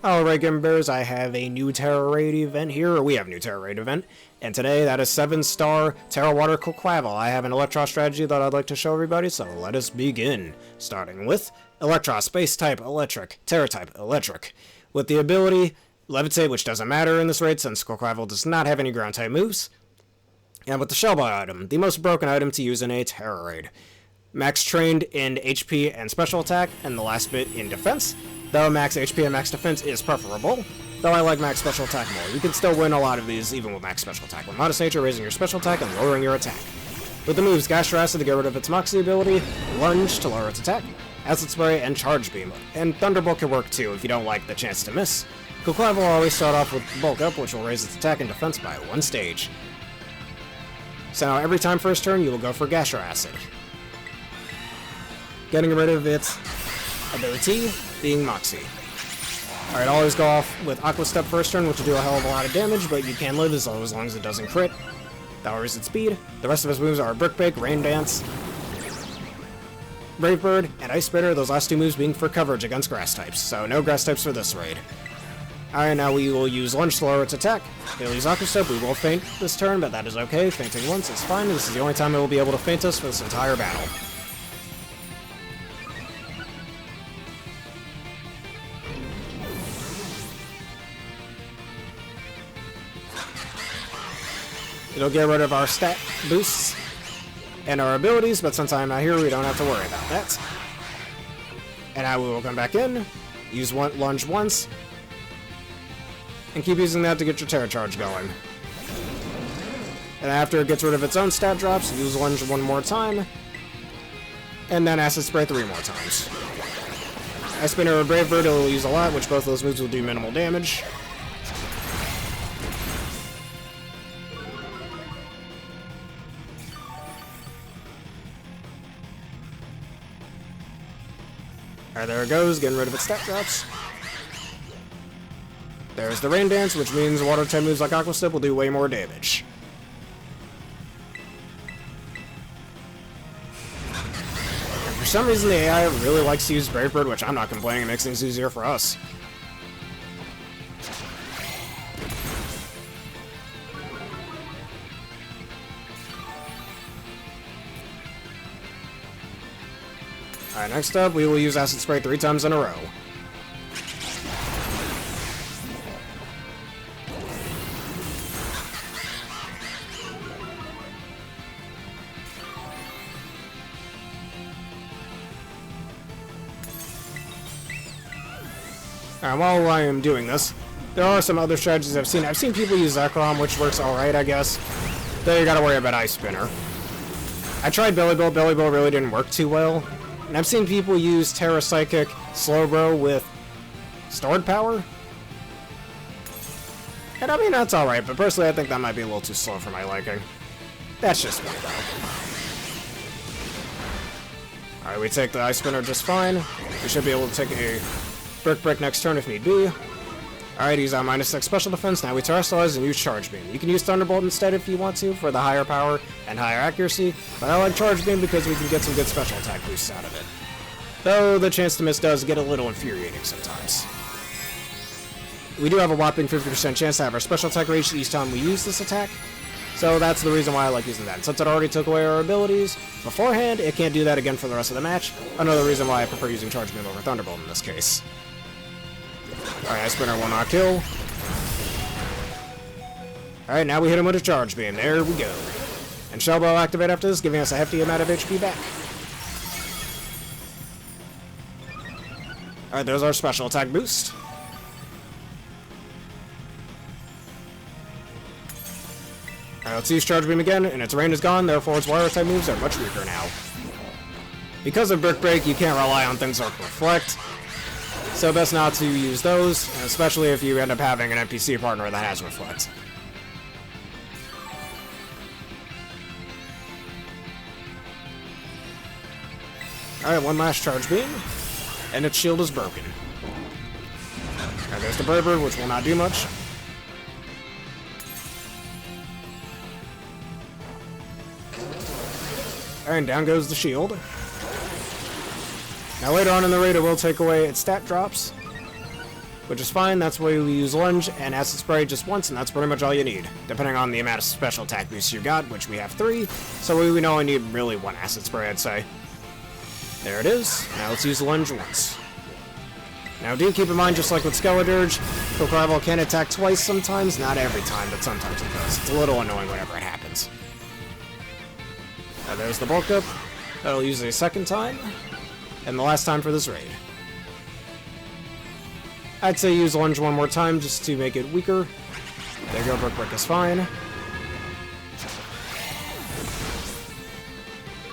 Alright, Game Bears, I have a new Terra Raid event here, or we have a new Terra Raid event, and today that is 7-star Terra Water Quaquaval. I have an Electros strategy that I'd like to show everybody, so let us begin. Starting with Electros, Space type Electric, Terra type Electric. With the ability Levitate, which doesn't matter in this raid since Quaquaval does not have any ground type moves. And with the Shellbot item, the most broken item to use in a Terra Raid. Max trained in HP and special attack, and the last bit in defense. Though max HP and max defense is preferable, though I like max special attack more. You can still win a lot of these even with max special attack. With Modest Nature, raising your special attack and lowering your attack. With the moves Gastro Acid to get rid of its Moxie ability, Lunge to lower its attack, Acid Spray, and Charge Beam. And Thunderbolt can work too if you don't like the chance to miss. Quaquaval will always start off with Bulk Up, which will raise its attack and defense by 1 stage. So now every time first turn, you will go for Gastro Acid. Getting rid of its ability being Moxie. Alright, always go off with Aqua Step first turn, which will do a hell of a lot of damage, but you can live as long as it doesn't crit. That lowers its speed. The rest of his moves are Brick Bake, Rain Dance, Brave Bird, and Ice Spitter, those last 2 moves being for coverage against grass types, so no grass types for this raid. Alright, now we will use Lunge to lower its attack. He'll use Aqua Step, we will feint this turn, but that is okay. Fainting once is fine. This is the only time it will be able to feint us for this entire battle. It'll get rid of our stat boosts and our abilities, but since I'm not here, we don't have to worry about that. And now we will come back in, use Lunge once, and keep using that to get your Terra Charge going. And after it gets rid of its own stat drops, use Lunge 1 more time, and then Acid Spray 3 more times. Ice Spinner or Brave Bird will use a lot, which both of those moves will do minimal damage. Alright, there it goes, getting rid of its stat drops. There's the Rain Dance, which means water type moves like Aqua Step will do way more damage. And for some reason the AI really likes to use Brave Bird, which I'm not complaining, it makes things easier for us. Alright, next up, we will use Acid Spray 3 times in a row. Alright, while I am doing this, there are some other strategies I've seen. I've seen people use Zekrom, which works alright, I guess. Then you gotta worry about Ice Spinner. I tried Belly Bolt. Belly Bolt really didn't work too well. And I've seen people use Terra Psychic Slowbro with stored power. And I mean, that's alright, but personally I think that might be a little too slow for my liking. That's just me, though. Alright, we take the Ice Spinner just fine. We should be able to take a Brick Break next turn if need be. Alright, use our -6 special defense. Now we Terrestrialize and use Charge Beam. You can use Thunderbolt instead if you want to for the higher power and higher accuracy, but I like Charge Beam because we can get some good special attack boosts out of it. Though the chance to miss does get a little infuriating sometimes. We do have a whopping 50% chance to have our special attack reached each time we use this attack, so that's the reason why I like using that. And since it already took away our abilities beforehand, it can't do that again for the rest of the match. Another reason why I prefer using Charge Beam over Thunderbolt in this case. Alright, Ice Spinner will not kill. Alright, now we hit him with a Charge Beam. There we go. And Shell will activate after this, giving us a hefty amount of HP back. Alright, there's our special attack boost. Alright, let's use Charge Beam again, and its range is gone, therefore its water type moves are much weaker now. Because of Brick Break, you can't rely on things like Reflect. So best not to use those, especially if you end up having an NPC partner that has Reflect. Alright, one last Charge Beam, and its shield is broken. Alright, there's the Brave Bird, which will not do much. Alright, down goes the shield. Now later on in the raid it will take away its stat drops. which is fine. That's why we use Lunge and Acid Spray just once, and that's pretty much all you need, depending on the amount of special attack boosts you got, which we have 3, so we only need really 1 Acid Spray, I'd say. There it is. Now let's use Lunge once. Now do keep in mind, just like with Skeledirge, Quaquaval can attack twice sometimes, not every time, but sometimes it does. It's a little annoying whenever it happens. Now there's the bulk up. That'll use it a second time, and the last time for this raid. I'd say use Lunge one more time just to make it weaker. There you go, Brick is fine.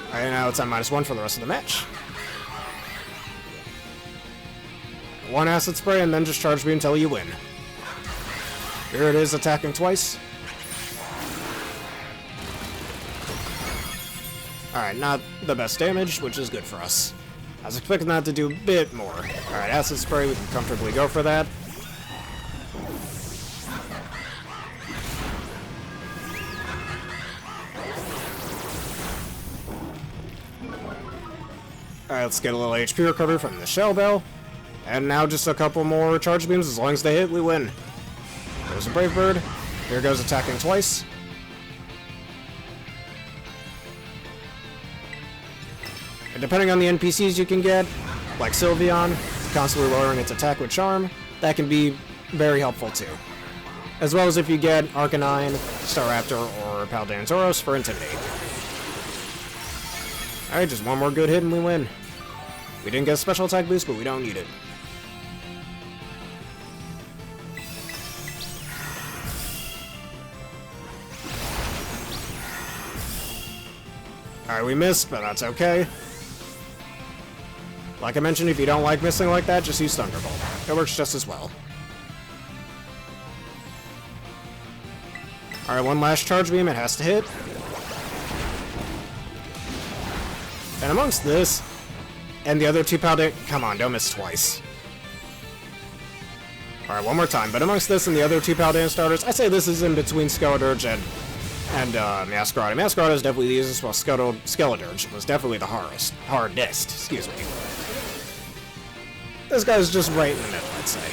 Alright, now it's on -1 for the rest of the match. 1 Acid Spray and then just Charge Beam until you win. Here it is, attacking twice. Alright, not the best damage, which is good for us. I was expecting that to do a bit more. Alright, Acid Spray, we can comfortably go for that. Alright, let's get a little HP recovery from the Shell Bell. And now just a couple more Charge Beams. As long as they hit, we win. There's a Brave Bird. Here goes attacking twice. And depending on the NPCs you can get, like Sylveon, constantly lowering its attack with Charm, that can be very helpful too. As well as if you get Arcanine, Staraptor, or Paldean Tauros for Intimidate. Alright, just one more good hit and we win. We didn't get a special attack boost, but we don't need it. Alright, we missed, but that's okay. Like I mentioned, if you don't like missing like that, just use Thunderbolt. It works just as well. Alright, one last Charge Beam, it has to hit. And amongst this, and the other 2 Paldean... Come on, don't miss twice. Alright, one more time. But amongst this and the other 2 Paldean starters, I say this is in between Skeledirge and Masquerade. Masquerade is definitely the easiest, while Skeledirge was definitely the hardest. Excuse me. This guy's just right in the middle, I'd say.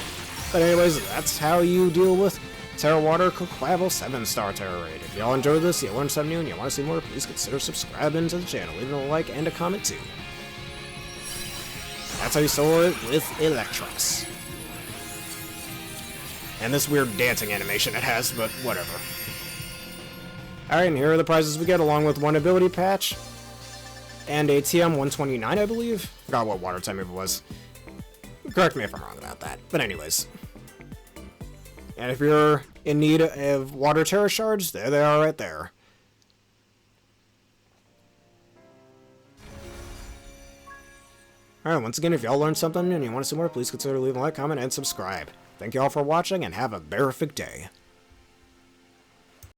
But anyways, that's how you deal with Tera Water Quaquaval 7-star Tera Raid. If y'all enjoyed this, you learned something new, and you want to see more, please consider subscribing to the channel, leaving a like and a comment too. That's how you solo it with Electros. And this weird dancing animation it has, but whatever. Alright, and here are the prizes we get, along with 1 ability patch, and a TM-129, I believe? Forgot what water type it was. Correct me if I'm wrong about that. But anyways. And if you're in need of Water Tera Shards, there they are right there. Alright, once again, if y'all learned something and you want to see more, please consider leaving a like, comment, and subscribe. Thank y'all for watching, and have a berrific day.